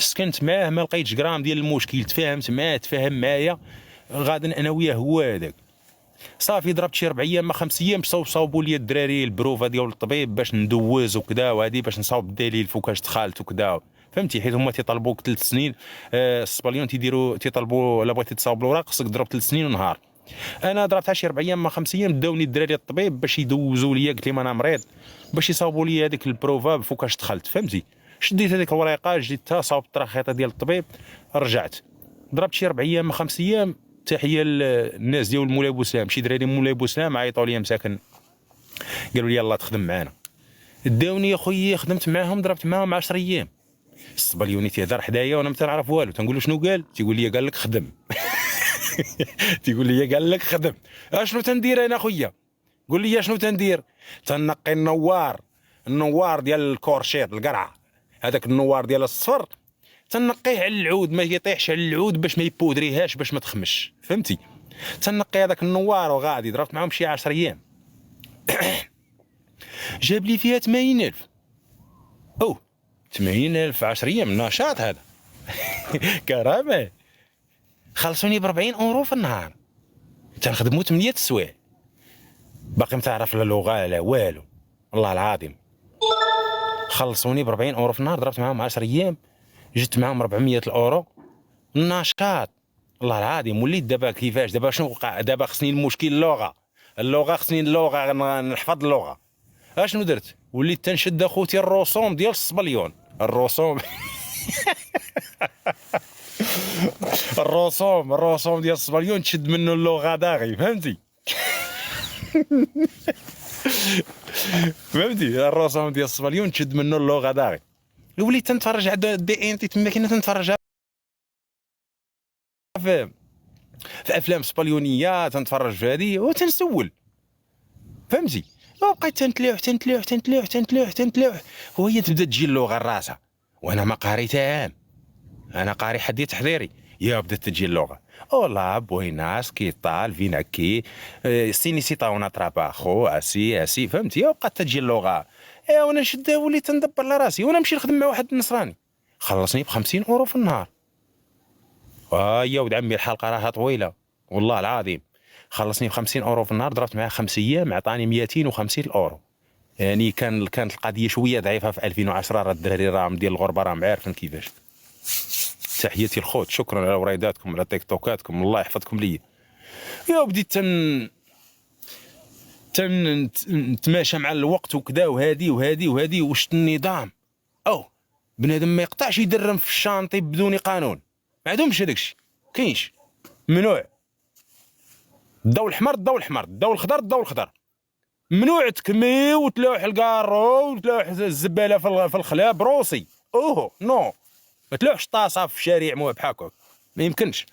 سكنت معاه ما لقيتش غرام ديال المشكل، تفاهمت معاه تفاهم معايا، غادي انا وياه هو هذاك. صافي ضربت شي 4 ايام ما 5 ايام صاوبوا لي الدراري البروفه ديال الطبيب باش ندوز وكذا، وهذه باش نصاوب الدليل فوقاش دخلت وكذا، فهمتي؟ حيت هما تيطلبوك 3 سنين. السباليون تيطلبوا الا بغيتي تصاوب الوراق خصك تضرب 3 سنين ونهار. انا ضربتها شي 4 ايام ما 5 ايام، داوني الدراري الطبيب باش يدوزوا لي، قلت لهم انا مريض، باش يصاوبوا لي هذيك البروفا فوقاش دخلت، فهمتي؟ شديت هذيك الوريقه جديتها، صاوبت التراخيطه ديال الطبيب، رجعت ضربت شي 4 ايام ما 5 ايام. تحيه للناس ديال مولاي بوسلام، شي دراري مولاي بوسلام عيطوا لي مساكن، قالوا لي يلاه تخدم معانا. داوني اخويا خدمت معاهم، ضربت معاهم 10 ايام. الصبليوني تيهضر حدايا وانا ما تنعرف والو، تنقول له شنو قال، تيقول لي قال لك خدم. تيقول لي قال لك خدم. اشنو تندير انا اخويا؟ قول لي شنو تندير؟ تنقي النوار ديال الكورشيط القرعه، هذاك النوار ديال الصفر تنقيه على العود، ما يطيحش على العود باش ما يبودريهاش باش ما تخمش، فهمتي؟ تنقي هذاك النوار وغادي. ضربت معاهم شي 10 ايام. جاب لي فيها 80,000. اوه 80,000 في 10 ايام نشاط هذا. كرامه. خلصوني ب 40 اورو في النهار، تنخدمو 8 السوايع، باقي متعرف لا لغه لا والو، والله العظيم. خلصوني ب 40 اورو في النهار، ضربت معاهم 10 ايام، جبت معاهم 400 الاورو نشاط، والله العظيم. وليت دابا كيفاش، دابا شنو وقع؟ دابا خصني المشكل اللغه خصني اللغه، نحفظ اللغه. اشنو درت؟ وليت تنشد اخوتي الرسوم ديال الصبليون، الرسوم. الرسوم ديال الصبليون تشد منه اللغه داغي، فهمتي؟ فهمتي؟ الرسوم ديال الصبليون تشد منه اللغه داغي. وليت تنتفرج على دي ان تي تما، كاين تنتفرج في افلام صبليونيه، تنتفرج في هذه وتنسول، فهمتي؟ وبقيت تنتلوح وهي تبدا تجي اللغه لراسها، وانا ما قاريتها عام، انا قاري حدي تحضيري، يا بدات تجي اللغه. اولا بويناس كي طال فين كي سيني سيتا ونا تراباخو اسي، فهمتي؟ وبقات تجي اللغه. وانا نشدها وليت ندبر لراسي، وانا نمشي نخدم مع واحد نصراني خلصني ب 50 اورو في النهار. يا ولد عمي الحلقه راها طويله، والله العظيم. خلصني ب 50 اورو في النهار، ضربت معاه 5 ايام، عطاني 250 اورو. يعني كانت القضيه شويه ضعيفه في 2010، راه الدراري راهم ديال الغربه راهم عارفين كيفاش. تحياتي الخوت، شكرا على وريداتكم على تيك توكاتكم، الله يحفظكم ليا. يا بديت نتماشى مع الوقت وكذا، وهادي وشت النظام. بنادم ما يقطعش يدرم في الشانطي بدون قانون، ما عندهمش هذاك الشيء، كاينش، ممنوع. الضوء الحمر الضوء الخضر، ممنوع تكمي وتلوح الكارو وتلوح الزباله في الخلاب روسي. نو، ما تلوحش طاسه في الشارع مو بحال هكاك، ما يمكنش.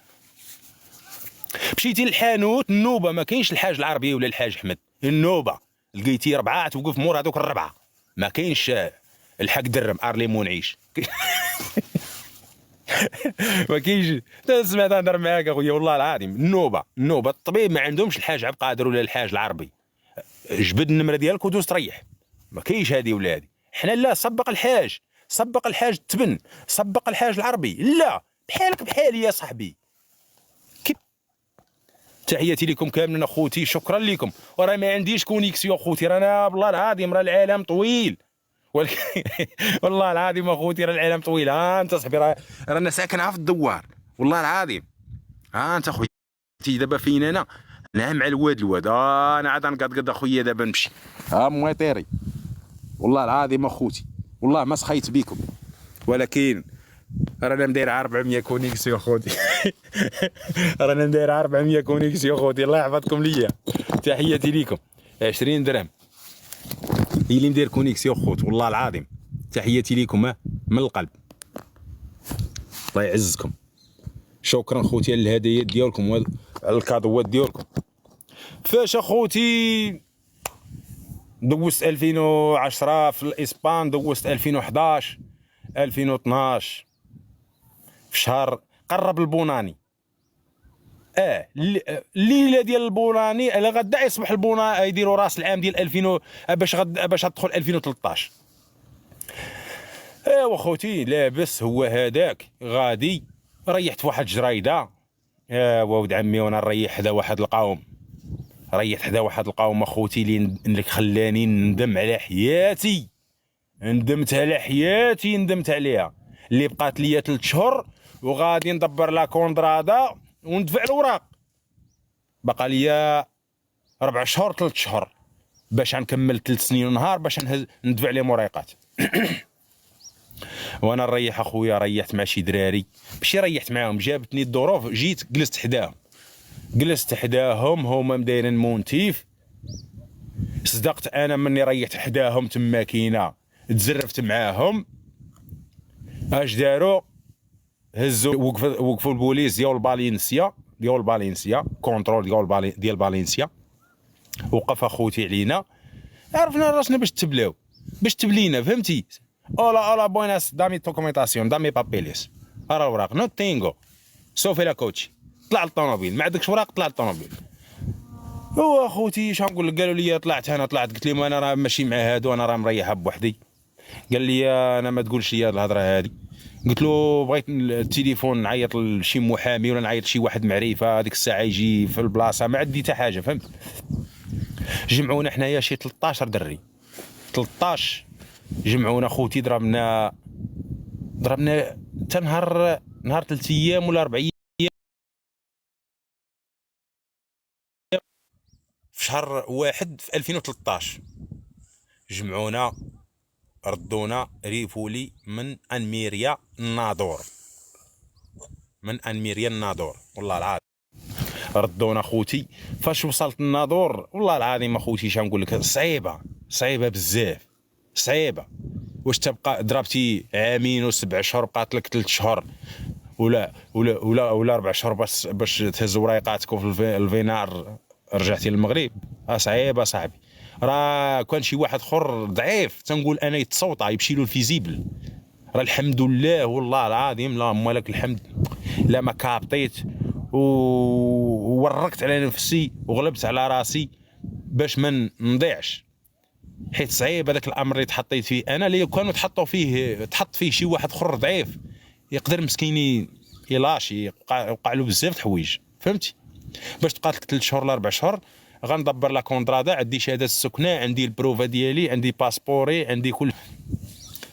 مشيتي للحانوت النوبه، ما كاينش الحاج العربي ولا الحاج احمد، النوبه لقيتي 4 توقف مور هذوك ال4، ما كاينش الحق درم ارليمون عيش. ما كاينش. سمعت نهضر معاك اخويا والله العظيم، النوبه الطبيب ما عندهمش الحاج عبد القادر ولا الحاج العربي، جبد النمره ديالك ودوز تريح، ما كاينش هذه ولا هذه. حنا لا، سبق الحاج التبن، سبق الحاج العربي، لا بحالك بحالي يا صاحبي. تحياتي لكم كاملين اخوتي، شكرا لكم. وراه ما عنديش كونيكسيون اخوتي، رانا بالله العظيم راه العالم طويل. والله العظيم اخوتي راه العالم طويل. انت صاحبي رانا ساكنها في الدوار، والله العظيم. انت اخويا دابا فين انا مع الواد انا عاد نقدقد اخويا، دابا نمشي مويطيري، والله العظيم اخوتي، والله ما سخيت بكم، ولكن رانا مداير 400 كونيكسيون خوتي. رانا مداير 400 كونيكسيون خوتي، الله يحفظكم ليا. تحياتي ليكم. 20 درهم هي اللي مداير كونيكسيون خوت، والله العظيم. تحياتي ليكم من القلب، الله يعزكم. شكرا خوتي على الهدايات ديالكم وعلى الكادوات ديالكم. فاش اخوتي دوزت 2010 في الاسبان، دوزت 2011 2012 في شهر قرب البوناني. الليله ديال البوناني على غدا يصبح البونا يديروا راس العام ديال 2000 باش تدخل 2013. ايوا خوتي لابس هو هذاك غادي، ريحت واحد جريده. ولد عمي وانا نريح حدا واحد القوم، ريحت حدا واحد القوم اخوتي اللي خلاني ندم على حياتي. ندمت على حياتي، ندمت عليها. اللي بقات ليا 3 شهور وغادي ندبر لا كونطرادا وندفع الوراق. بقى ليا 4 شهور 3 شهور باش نكمل 3 سنين ونهار باش ندفع لي مريقات. وانا نريح اخويا، ريحت مع شي دراري، ماشي ريحت معاهم، جابتني الظروف، جيت جلست حداهم هما مدايرين مونتيف. صدقت انا مني ريحت حداهم تما كاينه، تزرفت معاهم. اش داروا؟ هزوا وقفوا البوليس ديال بالينسيا كونترول ديال بالينسيا. وقف اخوتي علينا، عرفنا راسنا باش تبلينا، فهمتي؟ اولا بويناس دامي دوكيومونطاسيون دامي بابيليس، راه الوراق نو تينغو سوفي لا كوتشي. طلع الطوموبيل، ما عندكش وراق، طلع الطوموبيل. هو اخوتي اش نقول لك، قالوا لي طلعت، قلت لهم انا راه ماشي مع هادو، انا راه مريحه بوحدي. قال لي انا ما تقولش لي هاد الهضره هادي. قلت له بغيت التليفون نعيط لشي محامي ولا نعيط لشي واحد معرفه، هذيك الساعه يجي في البلاصه، ما عندي حتى حاجه، فهمت؟ جمعونا حنايا شي 13 دري، 13 جمعونا خوتي، ضربنا حتى نهار 3 ايام ولا 4 ايام في شهر 1 في 2013. جمعونا، ردونا ريفولي من انميريا الناظور، والله العظيم ردونا خوتي. فاش وصلت الناظور والله العظيم اخوتي شنقول لك، صعيبه بزاف، صعيبه. واش تبقى ضربتي عامين و7 شهور، بقات لك 3 شهور ولا 4 شهور باش تهز وريقاتكم في الفينار، رجعتي للمغرب. صعيبه صاحبي. راه كان شي واحد اخر ضعيف تنقول انا يتصوت يمشي له الفيزيبل، راه الحمد لله والله العظيم، اللهم لك الحمد. لا ما كابطيت ووركت على نفسي وغلبت على راسي باش ما نضيعش، حيت صعيب هذاك الامر اللي تحطيت فيه انا. اللي كانوا تحط فيه شي واحد اخر ضعيف، يقدر مسكين يلاشي، يوقع له بزاف د الحوايج، فهمتي؟ باش تبقى لك 3 شهور ل 4 شهور غندبر لا كونطرادا، عندي شهاده السكنه، عندي البروفا ديالي، عندي باسبوري، عندي كل.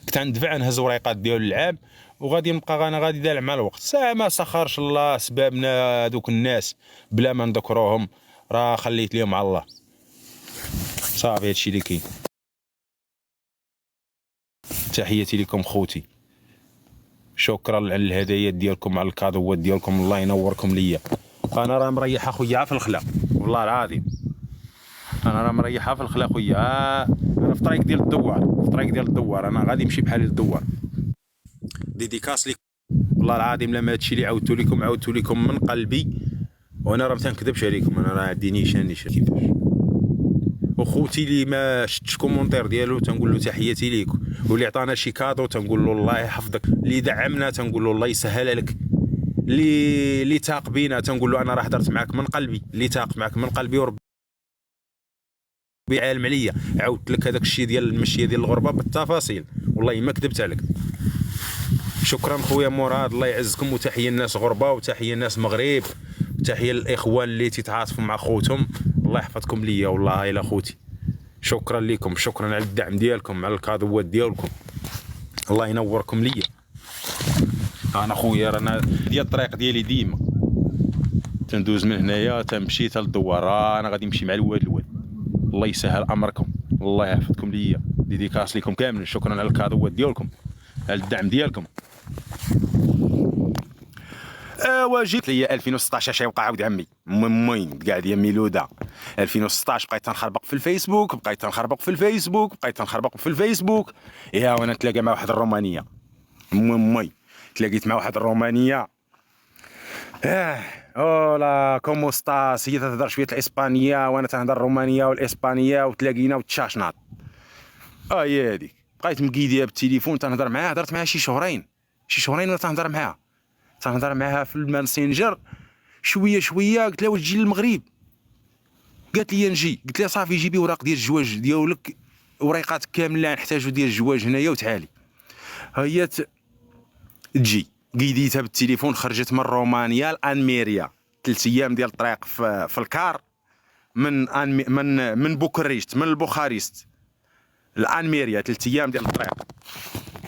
كنت ندفع نهز وريقات ديال العام وغادي نبقى انا غادي دالع مع الوقت. ساعه ما سخرش الله سبابنا دوك الناس بلا ما نذكروهم، راه خليت ليهم على الله. صافي هادشي اللي كاين. تحياتي لكم خوتي، شكرا على الهدايا ديالكم، على الكادوات ديالكم، الله ينوركم ليا. انا راه مريح اخويا في الخلا، والله العظيم انا راه مريحها في الخلا خويا. انا في طريق ديال الدوار، انا غادي نمشي بحال الدوار. ديديكاس ليك والله العظيم، لما هادشي اللي عاودتو لكم من قلبي، وانا راه ما تنكذبش عليكم، انا راه عندي نيشان كيفاش. وخوتي اللي ما شفتش كومونتير ديالو تنقول له تحياتي ليك، واللي عطانا شي كادو تنقول له الله يحفظك، اللي دعمنا تنقول له الله يسهل لك، اللي تاق بينا تنقول له انا راه هضرت معاك من قلبي، اللي تاق معاك من قلبي وربي عالم عليا. عاودت لك هذاك الشيء ديال المشيه ديال الغربه بالتفاصيل، والله ما كذبت عليك. شكرا خويا مراد، الله يعزكم. وتحيه الناس غربه، وتحيه الناس مغرب، وتحيه الاخوان اللي تيتعاطفوا مع خوتهم، الله يحفظكم ليا والله الا خوتي. شكرا لكم، شكرا على الدعم ديالكم، على الكادوات ديالكم، الله ينوركم ليا. انا خويا رانا ديال الطريق ديالي ديما تندوز من هنايا تنمشي حتى للدوار، انا غادي نمشي مع الواد. الله يسهل امركم، الله يحفظكم ليا. ديديكاس لكم كامل، شكرا على الكادوات ديالكم، على الدعم ديالكم. جيت ليا 2016 اش يوقع عاود عمي مين كاع ديال ميلوده. 2016 بقيت تنخربق في الفيسبوك، يا وانا تلاقى مع واحد الرومانيه، تلاقيت مع واحد الرومانيه. اولا كومو ستاس، هي تهضر شويه الاسبانيه وانا تنهضر الرومانيه والاسبانيه، وتلاقينا وتشاشناط. هي هذيك بقيت مقيديها بالتليفون، تنهضر معاها، هضرت معاها شي شهرين ولا تنهضر معاها في الماسنجر شويه. قلت لها واش تجي للمغرب؟ قالت لي نجي. قلت لها صافي جيبي وراق ديال الزواج ديالك، وريقات كامله نحتاجو ديال الزواج هنايا وتعالي. هي تجي قيديتها بالتليفون، خرجت من رومانيا لأنميريا 3 ايام ديال الطريق في الكار، من بوكريست، من البوخارست لأنميريا 3 ايام ديال الطريق،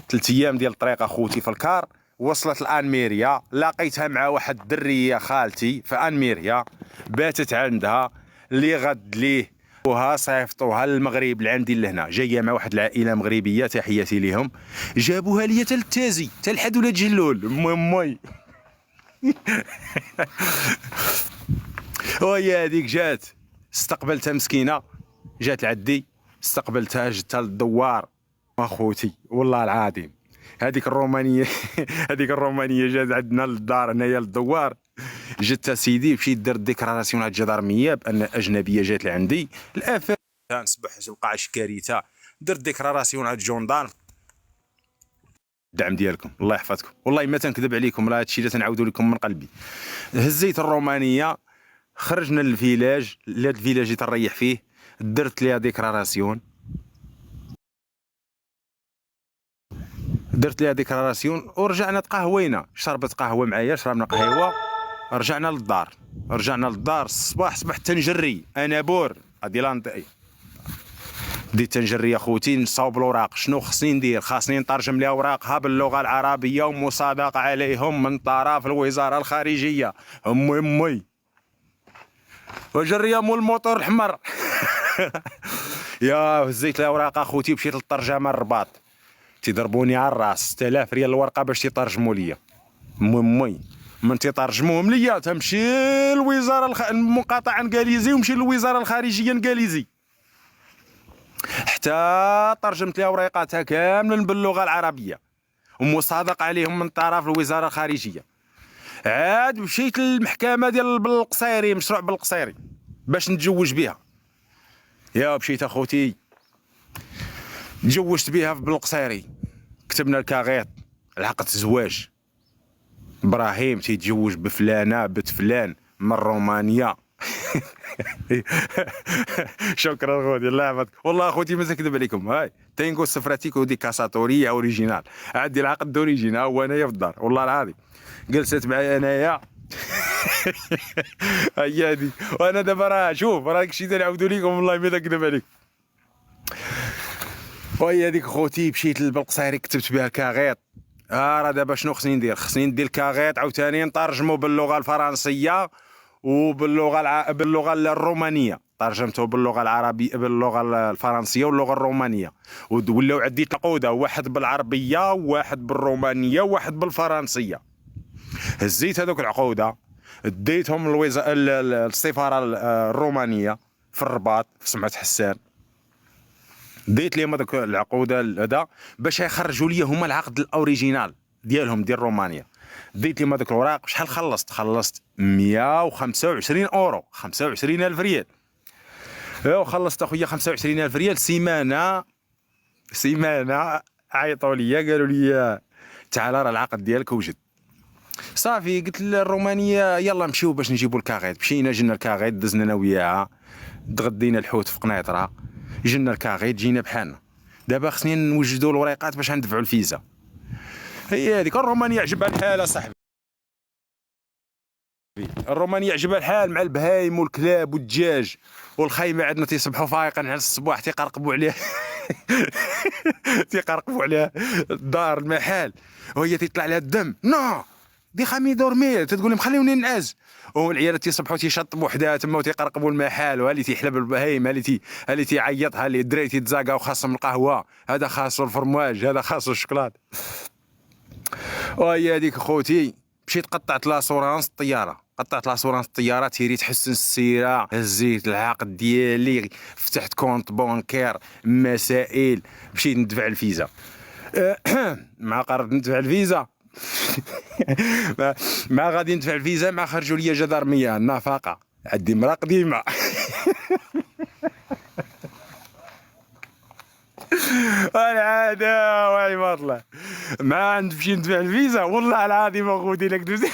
3 ايام ديال الطريق اخوتي في الكار. وصلت لأنميريا، لقيتها مع واحد الدريه خالتي في أنميريا، باتت عندها اللي غد ليه وها صيفطوها للمغرب لعندي لهنا، جايه مع واحد العائله مغربيه، تحياتي ليهم، جابوها ليا حتى للتازي، حتى لحد ولاد جلول مي وهي هذيك جات استقبلتها مسكينه، جات لعدي استقبلتها، جتها للدوار اخوتي والله العظيم. هذيك الرومانيه هذيك الرومانيه جات عندنا للدار هنايا للدوار، جات سيدي مشيت درت ديكلاراسيون على الجدارميه بان اجنبيه جات لعندي، الافات نصبح وقع كارثه، درت ديكلاراسيون على الجوندارم. الدعم ديالكم الله يحفظكم، والله ما تنكذب عليكم، راه هادشي اللي تنعاودو لكم من قلبي. هزيت الرومانيه، خرجنا للفيلاج، لهاد الفيلاج اللي تنريح فيه، درت ليها ديكلاراسيون، ورجعنا تقهوينا، شربت قهوه معايا، شربنا قهوه، رجعنا للدار الصباح، صبحت تنجري انا بور غادي لا نطيق، بديت تنجري اخوتي نصاوب الاوراق. شنو خصني ندير؟ خاصني نترجم لي اوراقها باللغه العربيه ومصادق عليهم من طرف الوزاره الخارجيه. امي وجريه مول الموتور الحمر يا هزيت الاوراق اخوتي، مشيت للترجمه الرباط، تيضربوني على الراس 6000 ريال الورقه باش تيترجموا لي. امي من تيترجموهم ليا تمشي للوزاره المقاطعه انجليزي، ومشي للوزاره الخارجيه انجليزي، حتى ترجمت لها وريقاتها كاملا باللغه العربيه ومصادق عليهم من طرف الوزاره الخارجيه. عاد مشيت للمحكمه ديال بالقصيري، مشروع بالقصيري باش نتزوج بها. يا مشيت اخوتي تزوجت بها في بالقصيري، كتبنا الكاغيط، العقد الزواج، ابراهيم تيتزوج بفلانه بنت فلان من رومانيا شكرا خوتي الله يحفظك، والله اخوتي ما نكذب عليكم، هاي تينكو سفراتيكو دي كاساتوريه اوريجينال، عندي العقد اوريجينال هو انايا في الدار والله العظيم، جلست معايا انايا هي هادي. وانا دابا راه شوف راه داكشي تنعاودو لكم والله ما نكذب عليكم. وهي هذيك خوتي مشيت للبلقصيري كتبت بها الكاغيط. راه دابا شنو خصني ندير؟ خصني ندير الكاغيط عاوتاني نترجمو باللغه الفرنسيه باللغه الرومانيه، ترجمته باللغه العربيه باللغه الفرنسيه واللغه الرومانيه، ولاو عندي عقوده، واحد بالعربيه وواحد بالرومانيه وواحد بالفرنسيه. هزيت هذوك العقوده ديتهم للسفاره الرومانيه في الرباط في سمعة حسان، ديت لهم هذوك العقوده هذا باش يخرجوا لي هما العقد الاوريجينال ديالهم ديال رومانيا. ديت لهم هذوك الوراق، شحال خلصت 125 اورو، 25,000 ريال. خلصت اخويا 25,000 ريال. سيمانه عيطوا لي قالوا لي تعال راه العقد ديالك وجد. صافي قلت للرومانيه يلا نمشيو باش نجيبوا الكاغيط. مشينا جبنا الكاغيط، دزنا انا وياها، تغدينا الحوت في قنيطره، جبنا الكاغيط جينا بحالنا. دابا خصني نوجدوا الوريقات باش ندفعوا الفيزا. هي هذيك الرومانيه عجبها الحال اصاحبي، الرومانيه عجبها الحال مع البهايم والكلاب والدجاج والخيمه. عندنا تيصبحوا فايقين على الصباح تيقرقبوا عليها تيقرقبوا عليها الدار المحل، وهي تيطلع لها الدم نو دي خامي دورمير، تتقول لهم خليوني نعس، والعيالات تيصبحوا تيشطبوا حداها تما وتيقرقبوا المحل، وها اللي تيحلب البهايم، اللي تيعيطها، اللي الدراري تيتزاقاو خاصهم القهوه، هذا خاصو الفرماج، هذا خاصو الشوكولات. وهي هذيك خوتي مشيت قطعت لاسورانس الطياره، تيري تحسن السيره، هزيت العقد ديالي، فتحت كونط بونكير، مسائل، مشيت ندفع الفيزا. مع قررت ندفع الفيزا مع غادي ندفع الفيزا، مع خرجوا لي جدارميه النفقه، عندي مرا قديمه العاده واي والله ما نمشي ندفع الفيزا، والله العظيم اخوتي لا كذبت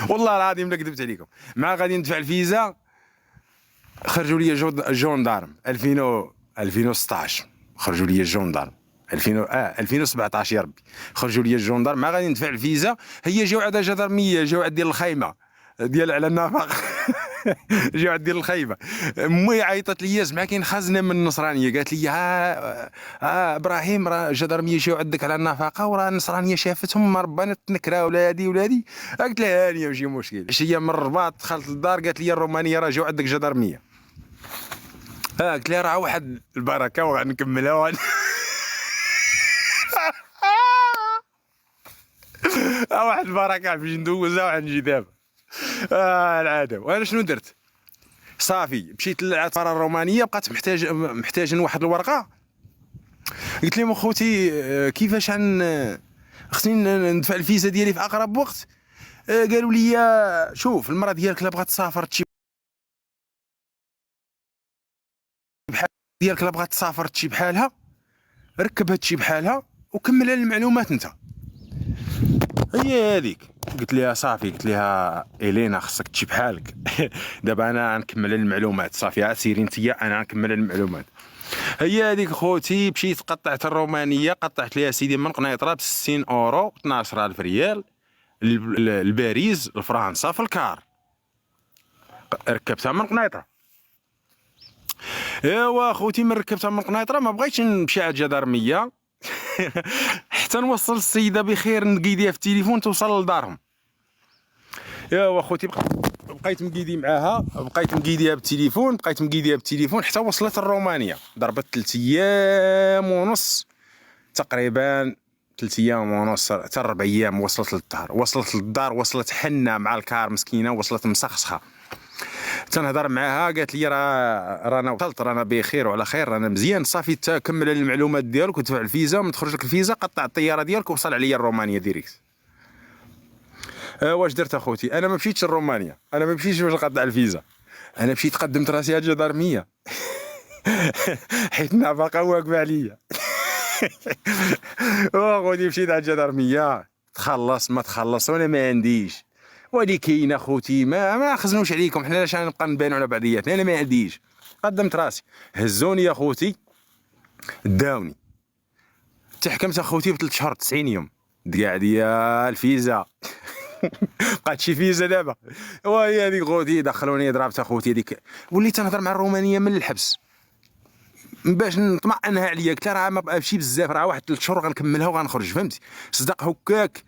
والله العظيم لا كذبت عليكم. مع غادي ندفع الفيزا خرجوا لي الجوندارم 2016 خرجوا لي الجوندارم 2017 يا ربي. خرجوا لي الجندار ما غادي ندفع الفيزا، هي جاو عاد جدرميه، جاو عاد ديال الخيمه ديال على النفق. جاو عاد ديال الخيمه. امي عيطت لي زعما كاين خزنه من النصرانيه، قالت لي ها ابراهيم راه جدرميه جاو عندك على النفقه وراه النصرانيه شافتهم ربنا تنكرا ولادي. قلت لها هانيه ماشي مشكل. عشيه من الرباط دخلت للدار قالت لي الرومانيه راه جاو عندك جدرميه. قلت لها راه واحد البركه وغنكملها. واحد البركه باش ندوزها وغنجي دابا. العاده. وانا شنو درت؟ صافي مشيت للعطاره الرومانيه، بقات محتاج واحد الورقه. قلت لهم اخوتي كيفاش خصني ندفع الفيزا ديالي في اقرب وقت. قالوا لي شوف المراه ديالك لا بغات تسافر تشي بحالها، ركب هادشي بحالها وكمل المعلومات انت. هي هذيك. قلت لها صافي، قلت لها الينا خصك تجي بحالك. دابا انا نكمل المعلومات. صافي سيري انتيا انا نكمل المعلومات. هي هذيك خوتي. مشيت قطعت الرومانيه، قطعت ليها سيدي من قنيطره ب 60 اورو 12000 ريال. الباريس لفرنسا في الكار، ركبتها من قنيطره. ايوا خوتي من ركبتها من قنيطره ما بغيتش نمشي على الجدرميه. حتى نوصل السيده بخير نقيديها في التليفون توصل لدارهم. ايوا خوتي بقيت مقيدي معاها، بقيت مقيديها بالتليفون حتى وصلت الرومانيه. ضربت 3 ايام ونص تقريبا، 3 ايام ونص حتى 4 ايام. وصلت للدار، وصلت حنه مع الكار مسكينه، وصلت مسخسخه. تنهضر معاها قالت لي رانا وصلت، رانا بخير وعلى خير، رانا مزيان. صافي تكمل المعلومات ديالك وتدفع الفيزا ومن تخرج لك الفيزا، قطع الطياره ديالك ووصل عليا الرومانيه ديريكت. واش درت اخوتي؟ انا ما مشيتش الرومانيا، انا ما مشيتش باش نقطع الفيزا، انا مشيت قدمت راسي على الجدرميه. حيت النفقه واقفه عليا. اخوتي مشيت على الجدرميه، تخلص ما تخلص وانا ما عنديش. ولي كاين اخوتي ما خزنوش عليكم، حنا علاش نبقى نبانوا على بعضياتنا؟ انا ما عنديش. قدمت راسي، هزوني يا اخوتي، داوني. تحكمت اخوتي ب3 شهور 90 يوم. كاع ديال الفيزا. بقات شي فيزا دابا. وهي هذيك خوتي دخلوني ضربت اخوتي هذيك. وليت تنهضر مع الرومانيه من الحبس باش نطمئنها عليا. قلت لها راه ما بقاش بزاف، راه واحد 3 شهور غنكملها وغنخرج، فهمتي؟ صدق هكاك.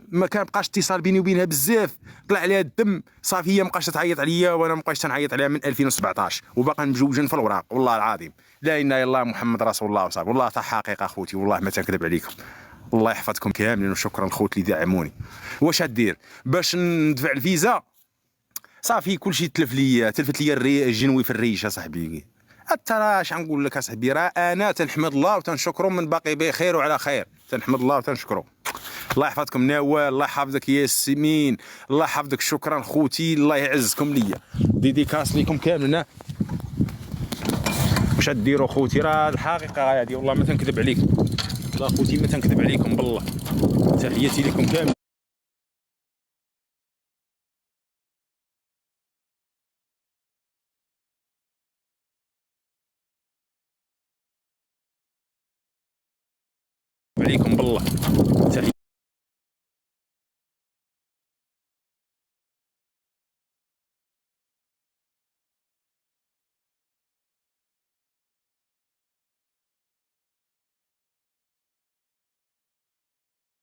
ما كان بقاش اتصال بيني وبينها بزاف، طلع عليها الدم. صافي هي مابقاش تعيط عليا وانا مابقاش تنعيط عليها من 2017 وباقا مجوجين في الوراق. والله العظيم لا اله الا الله محمد رسول الله وصافي. والله تا حقيقه اخوتي، والله ما تنكذب عليكم. الله يحفظكم كاملين وشكرا الخوت اللي دعموني. واش غدير باش ندفع الفيزا؟ صافي كلشي تلفت ليا الجنوي في الريش اصاحبي. حتى راه اش نقول لك اصاحبي، راه انا تنحمد الله وتنشكرو من باقي بخير وعلى خير. تنحمد الله وتنشكرو. الله يحفظكم نوال، الله يحفظك يا سمين، الله يحفظك. شكرا خوتي، الله يعزكم ليا. ديديكاس ليكم كاملين. واش ديروا خوتي؟ راه الحقيقه هذه والله ما تنكذب عليكم، والله خوتي ما تنكذب عليكم بالله. تحياتي لكم كامل. عليكم بالله.